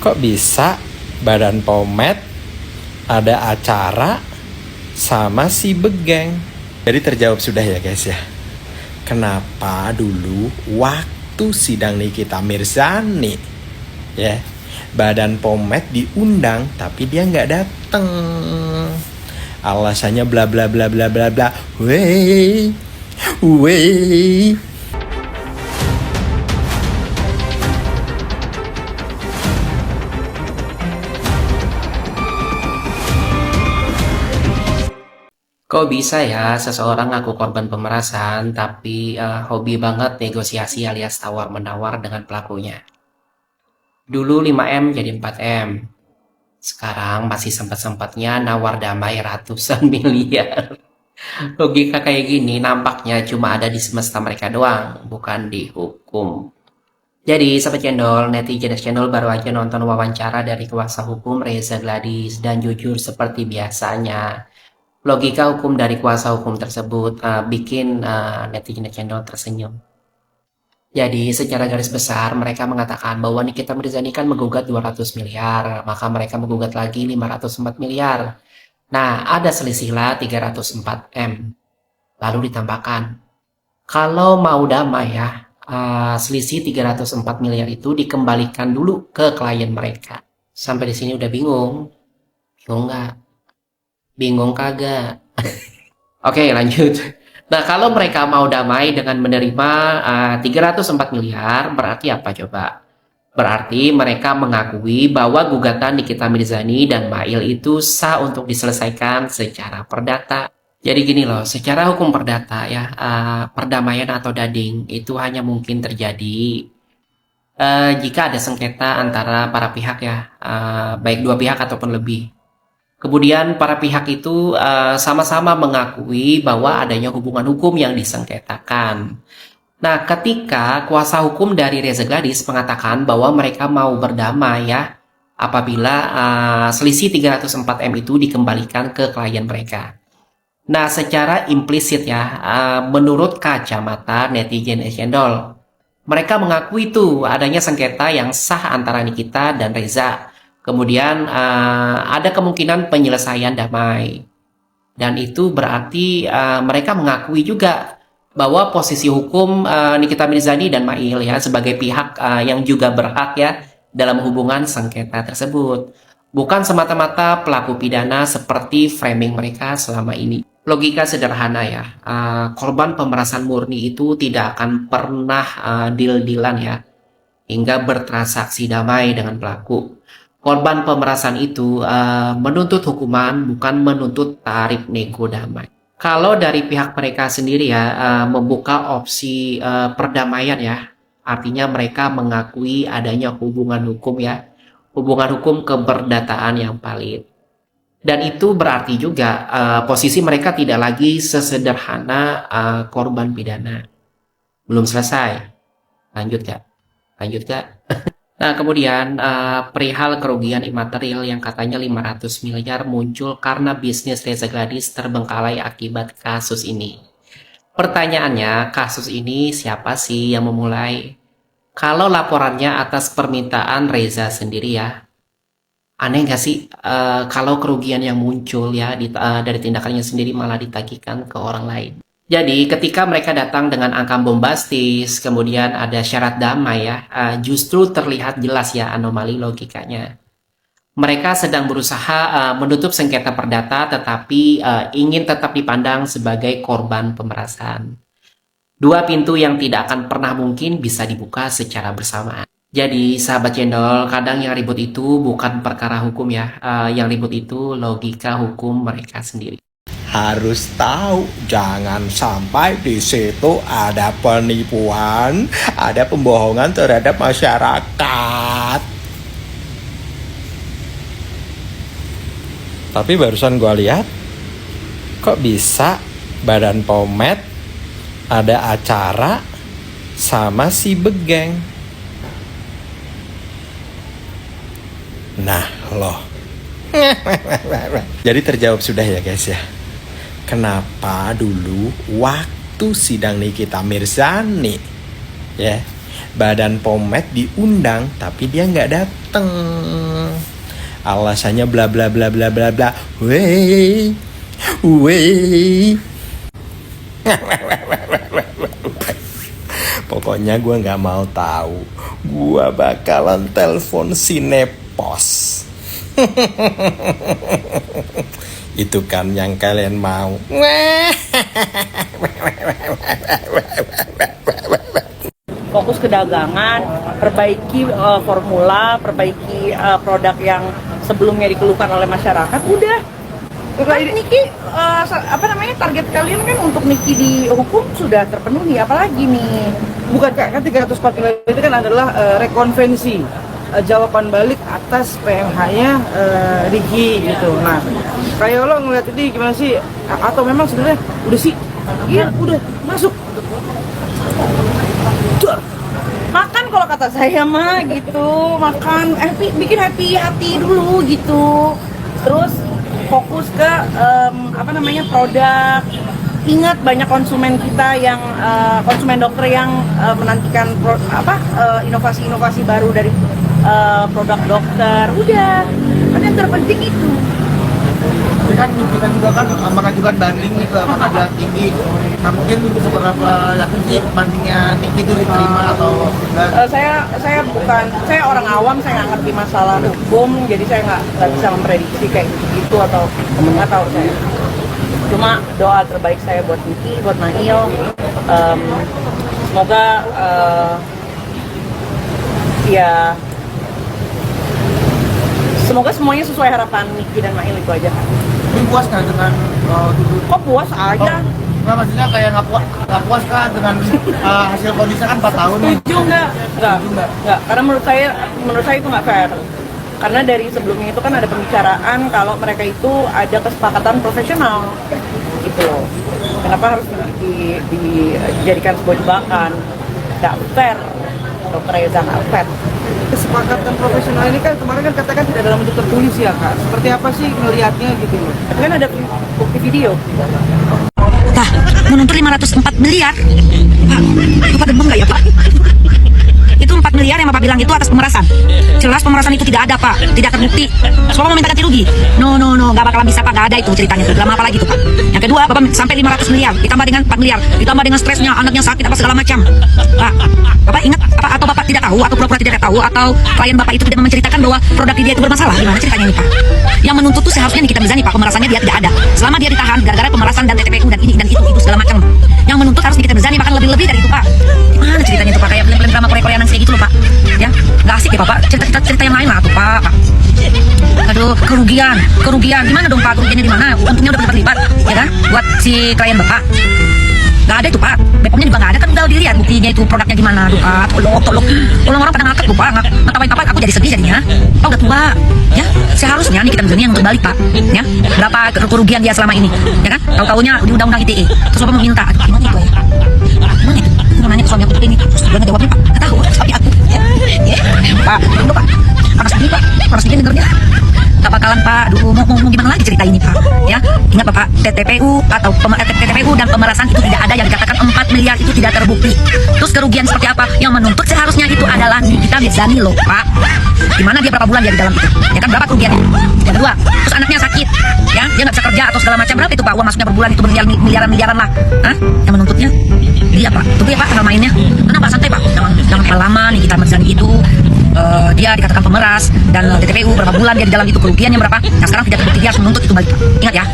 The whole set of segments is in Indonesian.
Kok bisa Badan Pomet ada acara sama si Begeng? Jadi terjawab sudah ya guys ya. Kenapa dulu waktu sidang Nikita Mirzani ya, Badan Pomet diundang tapi dia nggak dateng. Alasannya bla bla bla bla bla bla. Wey. Kok bisa ya seseorang ngaku korban pemerasan tapi hobi banget negosiasi alias tawar-menawar dengan pelakunya? Dulu 5M jadi 4M. Sekarang masih sempat-sempatnya nawar damai ratusan miliar. Logika kayak gini nampaknya cuma ada di semesta mereka doang, bukan di hukum. Jadi, Sobat Cendol, netizen channel baru aja nonton wawancara dari kuasa hukum Reza Gladys dan jujur seperti biasanya. Logika hukum dari kuasa hukum tersebut bikin netizen channel tersenyum. Jadi secara garis besar mereka mengatakan bahwa Nikita Mirzani kan menggugat 200 miliar, maka mereka menggugat lagi 504 miliar. Nah, ada selisihlah 304 M. Lalu ditambahkan, kalau mau damai ya, selisih 304 miliar itu dikembalikan dulu ke klien mereka. Sampai di sini udah bingung? Bingung nggak? Bingung kagak? Oke, lanjut. Nah, kalau mereka mau damai dengan menerima 304 miliar, berarti apa coba? Berarti mereka mengakui bahwa gugatan Nikita Mirzani dan Mail itu sah untuk diselesaikan secara perdata. Jadi gini loh, secara hukum perdata ya, perdamaian atau dading itu hanya mungkin terjadi jika ada sengketa antara para pihak ya, baik dua pihak ataupun lebih. Kemudian para pihak itu sama-sama mengakui bahwa adanya hubungan hukum yang disengketakan. Nah, ketika kuasa hukum dari Reza Gladys mengatakan bahwa mereka mau berdamai ya, apabila selisih 304 M itu dikembalikan ke klien mereka. Nah, secara implisit ya, menurut kacamata netizen cendol, mereka mengakui itu adanya sengketa yang sah antara Nikita dan Reza. Kemudian ada kemungkinan penyelesaian damai. Dan itu berarti mereka mengakui juga bahwa posisi hukum Nikita Mirzani dan Mail ya sebagai pihak yang juga berhak ya dalam hubungan sengketa tersebut. Bukan semata-mata pelaku pidana seperti framing mereka selama ini. Logika sederhana ya, korban pemerasan murni itu tidak akan pernah deal-dealan ya hingga bertransaksi damai dengan pelaku. Korban pemerasan itu menuntut hukuman, bukan menuntut tarif nego damai. Kalau dari pihak mereka sendiri ya membuka opsi perdamaian ya, artinya mereka mengakui adanya hubungan hukum ya, hubungan hukum keperdataan yang valid. Dan itu berarti juga posisi mereka tidak lagi sesederhana korban pidana. Belum selesai. Lanjut gak? Lanjut gak? Nah, kemudian perihal kerugian imaterial yang katanya 500 miliar muncul karena bisnis Reza Gladys terbengkalai akibat kasus ini. Pertanyaannya, kasus ini siapa sih yang memulai? Kalau laporannya atas permintaan Reza sendiri ya, aneh nggak sih kalau kerugian yang muncul ya dari tindakannya sendiri malah ditagihkan ke orang lain? Jadi ketika mereka datang dengan angka bombastis, kemudian ada syarat damai ya, justru terlihat jelas ya anomali logikanya. Mereka sedang berusaha menutup sengketa perdata tetapi ingin tetap dipandang sebagai korban pemerasan. Dua pintu yang tidak akan pernah mungkin bisa dibuka secara bersamaan. Jadi sahabat channel, kadang yang ribut itu bukan perkara hukum ya, yang ribut itu logika hukum mereka sendiri. Harus tahu, jangan sampai di situ ada penipuan, ada pembohongan terhadap masyarakat. Tapi barusan gue lihat, kok bisa Badan Pomet ada acara sama si Begeng? Nah loh. Jadi terjawab sudah ya guys ya. Kenapa dulu waktu sidang Nikita Mirzani ya, Badan Pomet diundang tapi dia nggak dateng. Alasannya bla bla bla bla bla bla. Wey, wey. Pokoknya gue nggak mau tahu. Gue bakalan telepon Sinepos. Itu kan yang kalian mau. Fokus ke dagangan, perbaiki formula, perbaiki produk yang sebelumnya dikeluhkan oleh masyarakat. Udah. Kan Niki, target kalian kan untuk Niki dihukum sudah terpenuhi, apalagi nih? Bukan Kak, kan 340 itu kan adalah rekonvensi, jawaban balik atas PMH-nya Riki gitu. Nah, kayak lo ngeliat ini gimana sih? Atau memang sebenarnya udah sih? Iya, udah masuk. Makan kalau kata saya mah gitu, makan bikin happy hati dulu gitu. Terus fokus ke produk. Ingat banyak konsumen kita yang konsumen dokter yang menantikan inovasi-inovasi baru dari produk dokter. Udah, kan yang terpenting itu. Kan kita juga kan mengajukan banding nih ke pengadilan tinggi. Nah, mungkin seberapa yakin sih bandingnya Niki itu diterima atau enggak? Saya orang awam, saya nggak ngerti masalah hukum, jadi saya nggak bisa memprediksi kayak gitu atau nggak tahu saya. Cuma doa terbaik saya buat Niki, buat Nail, semoga semoga semuanya sesuai harapan Niki dan Nail itu aja kan. Ini puas nggak dengan Kok puas aja? Nggak, maksudnya kayak nggak puas kah dengan hasil kondisinya kan 4 tahun nih? Setuju nggak? Karena menurut saya itu nggak fair. Karena dari sebelumnya itu kan ada pembicaraan kalau mereka itu ada kesepakatan profesional gitu loh. Kenapa harus dijadikan sebuah jebakan? Nggak fair. Dokter Reza nggak fair. Kesepakatan profesional ini kan kemarin kan katakan tidak dalam bentuk tertulis ya Kak. Seperti apa sih ngelihatnya gitu? Tapi kan ada bukti video. Nah, menuntut 504 miliar. Pak, Bapak demam nggak ya Pak? Itu 4 miliar yang Bapak bilang itu atas pemerasan. Jelas pemerasan itu tidak ada Pak, tidak terbukti. Bapak mau minta ganti rugi? No, nggak bakalan bisa Pak, nggak ada itu ceritanya. Drama apa lagi tuh Pak? Yang kedua, Bapak sampai 500 miliar, ditambah dengan 4 miliar, ditambah dengan stresnya, anaknya sakit apa segala macam. Pak, Bapak ingat apa? Atau Bapak tidak tahu, atau pura-pura tidak tahu, atau klien Bapak itu tidak menceritakan bahwa produk dia itu bermasalah? Gimana ceritanya ini Pak? Yang menuntut tuh seharusnya Nikita Mirzani Pak, pemerasannya dia tidak ada. Selama dia ditahan gara-gara pemerasan dan TPPU dan ini dan itu segala macam. Yang menuntut harus Nikita Mirzani bahkan lebih dari itu Pak. Gimana ceritanya itu Pak? Kayak film-film drama Korea-Koreaan kayak gitu loh Pak. Ya, nggak asik ya Pak. Cerita yang lain lah tuh Pak. Aduh, kerugian. Gimana dong Pak? Kerugiannya di mana? Untungnya udah berlipat, ya kan? Buat si klien Bapak. Nggak ada itu Pak. BPOM-nya juga nggak ada kan, udah dilihat buktinya itu produknya gimana. Aduh Pak, tolong. Orang-orang pada ngakak tuh Pak. Ngetawain Bapak, aku jadi sedih jadinya. Pak udah tua, ya. Seharusnya nih kita Mirzani yang berbalik Pak. Ya, berapa kerugian dia selama ini, ya kan? Tahu-taunya di undang-undang ITE. Terus Bapak meminta, aduh gimana itu ya? Gimana itu? Aku nanya ke suami aku ini, terus dia ngejawabnya Pak, nggak tahu, tapi aku. Ya, Pak, tunggu Pak. Panas begini Pak, panas begini dengernya. Gak bakalan Pak, aduh mau gimana lagi cerita ini Pak, ya. Ingat Bapak, TPPU atau TPPU dan pemerasan itu tidak ada, yang dikatakan 4 miliar itu tidak terbukti. Terus kerugian seperti apa? Yang menuntut seharusnya itu adalah Nikita Mirzani loh Pak. Gimana dia berapa bulan dia di dalam itu, ya kan, berapa kerugiannya? Yang kedua, terus anaknya sakit, ya, dia nggak bisa kerja atau segala macam, berapa itu Pak uang masuknya per bulan itu miliaran lah. Hah? Yang menuntutnya dia Pak, tunggu ya Pak tanggal mainnya. Kenapa santai Pak, jangan lama Nikita Mirzani itu dia dikatakan pemeras dan TPPU berapa bulan dia di dalam itu, kerugiannya berapa? Nah sekarang tidak terbukti, dia harus menuntut itu balik Pak. Ingat ya,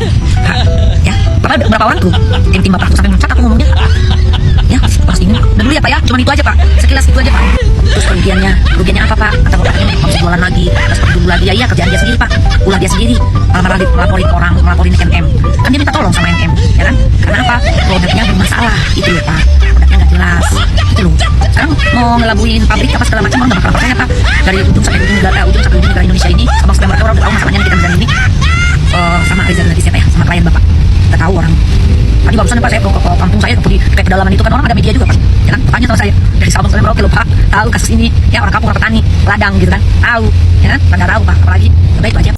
ya. Bapak berapa orang tuh? Tim Bapak tuh sampai mencat aku ngomongnya. Ya, pas ini udah dulu ya Pak ya, cuma itu aja Pak, sekilas itu aja Pak. Terus kerugiannya apa Pak? Kata Bapak ini harus jualan lagi, terus pergi dulu lagi ya, iya kerjaan dia sendiri Pak, ulah dia sendiri, malah ngelaporin MM, kan dia minta tolong sama MM, ya kan? Karena apa? Produknya bermasalah, itu ya Pak, produknya nggak jelas, itu loh. Sekarang mau ngelabuin pabrik apa segala macam, orang nggak bakal percaya Pak. Dari ujung sampai ujung negara Indonesia ini, sama mereka orang tahu masalahnya Nikita Mirzani ini, sama Reza Radis siapa ya, sama klien Bapak, kita tahu orang. Tadi barusan Pak saya ke kampung saya, ke pedalaman itu kan orang ada media juga Pak, ya kan? Tanya sama saya dari Sabang sampai Merauke loh Pak, tahu kasus ini, ya orang kampung, orang petani, ladang gitu kan, tahu, ya kan? Pada tahu Pak, apalagi baik aja.